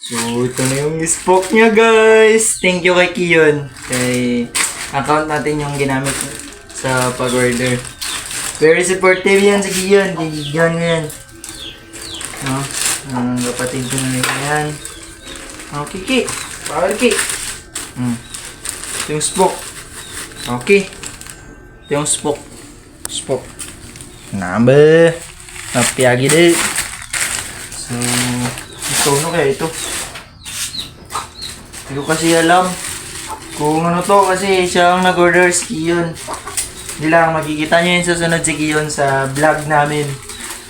So, ito na yung spoke niya, guys. Thank you kay Kiyon. Kay account natin yung ginamit sa pag-order. Very supportive yan si Kiyon. Kiyon ko yan. No? Ang kapatid ko na yan. Okay, Ki. Power, Ki. Ito yung spoke. Okay. Ito yung spoke. Spoke. Number. Napiyagi din. So, ito ano kaya ito? Hindi ko kasi alam kung ano to kasi siya ang nag-order si Kiyon. Hindi lang, makikita nyo yun sa sunod si Kiyon sa vlog namin.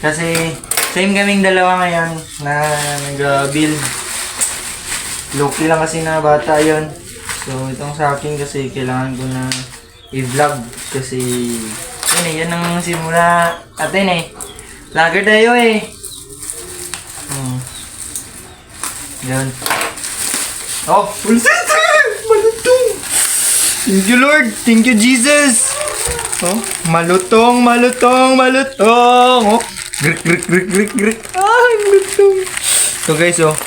Kasi same kaming dalawa ngayon na nag-build. Loki lang kasi na bata yon. So itong sa akin kasi kailangan ko na i-vlog kasi yun eh, yan ang simula natin eh. Vlogger tayo eh. Yan. Oh, pulsate! Malutong! Thank you, Lord! Thank you, Jesus! Oh, malutong, malutong, malutong! Oh, grik, grik, grik, grik, grik! Ay, malutong! So guys, oh,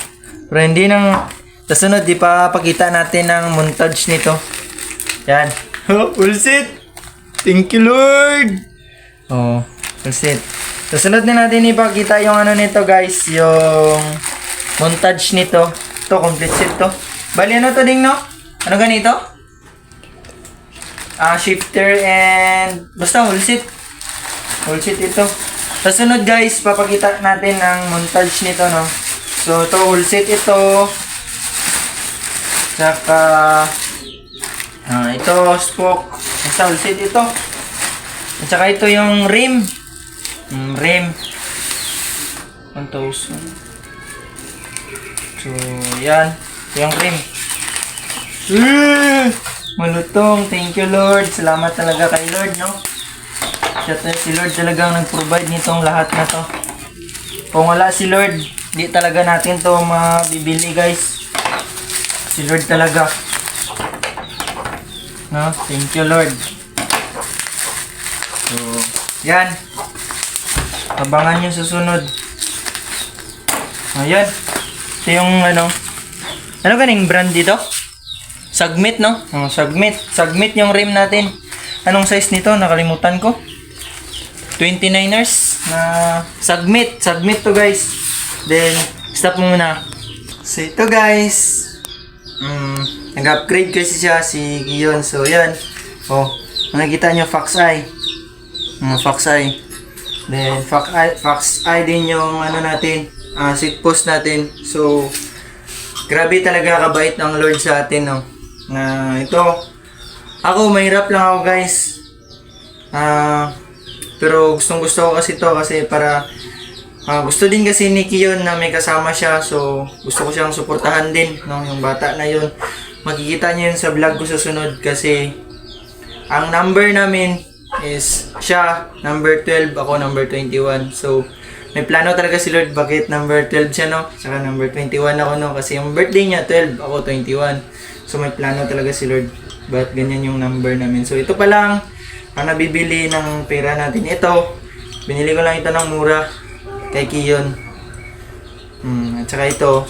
pero hindi nang sa sunod, di pa pakita natin ang montage nito. Yan. Oh, pulsate! Thank you, Lord! Oh, pulsate. Sa sunod na natin ipakita yung ano nito, guys, yung montage nito. Ito, complete set to. Bali, ano to ding, no? Ano ganito? Shifter and basta whole set. Whole set ito. Sa sunod, guys, papakita natin ang montage nito, no? So, ito, whole set ito. Tsaka ito, spoke. Basta whole set ito. At saka ito yung rim. Rim. 1,000. So, yan. Ito yung rim. Malutong. Thank you, Lord. Salamat talaga kay Lord, no? Si Lord talagang nag-provide nitong lahat na to. Kung wala si Lord, di talaga natin to mabibili, guys. Si Lord talaga. No? Thank you, Lord. So, yan. Abangan nyo susunod. Ayan. Ito yung ano ganing brand dito? Submit, no? Submit. Submit yung rim natin. Anong size nito? Nakalimutan ko. 29ers na submit. Submit to, guys. Then, stop muna. So, ito, guys. Nag-upgrade kasi siya si Kiyon. So, yan. Oh, nakikita nyo, Fox Eye. Fox Eye. Then, Fox Eye din yung ano natin. Seat post natin. So, grabe talaga kabait ng Lord sa atin, no? Na ito, ako, mahirap lang ako, guys. Pero gustong gusto ko kasi to kasi para gusto din kasi ni Kiyon na may kasama siya. So, gusto ko siyang suportahan din, no? Yung bata na yun. Makikita niyo yun sa vlog ko sa sunod kasi ang number namin is siya, number 12, ako number 21. So, may plano talaga si Lord bakit number 12 siya, no? Saka number 21 ako, no? Kasi yung birthday niya 12, ako 21. So may plano talaga si Lord bakit ganyan yung number namin. So ito pa lang ang nabibili ng pera natin. Ito, binili ko lang ito ng mura kay Kiyon. At saka ito,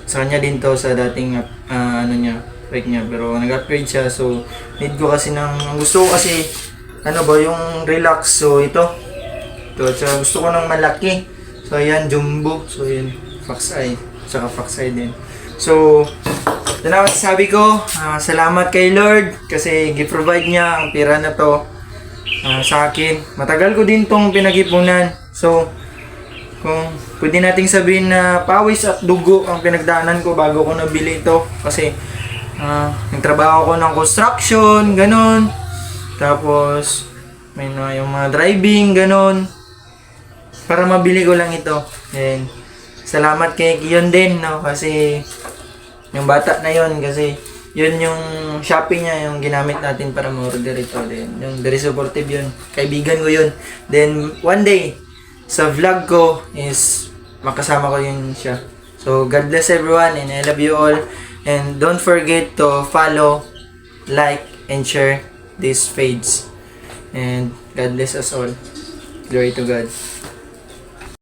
sa kanya din to sa dating ano niya, bike niya. Pero nag-upgrade siya, so need ko kasi ng, gusto ko kasi ano ba, yung relax. So ito, so gusto ko ng malaki. So ayan, jumbo. So ayan, Fox Eye. Tsaka Fox Eye din. So, ito na sabi ko, salamat kay Lord kasi gi-provide niya ang pera na to sa akin. Matagal ko din tong pinag-ipunan. So, kung pwede nating sabihin na pawis at dugo ang pinagdaanan ko bago ko nabili ito. Kasi, nagtrabaho ko ng construction, ganun. Tapos, may yung mga driving, ganun. Para mabili ko lang ito. And salamat kay Kiyon din, no? Kasi yung bata na yon, kasi yun yung Shopee niya, yung ginamit natin para ma-order ito. Then, yung very supportive yun. Kaibigan ko yun. Then, one day, sa vlog ko is makasama ko yun siya. So, God bless everyone and I love you all. And don't forget to follow, like, and share this page. And God bless us all. Glory to God.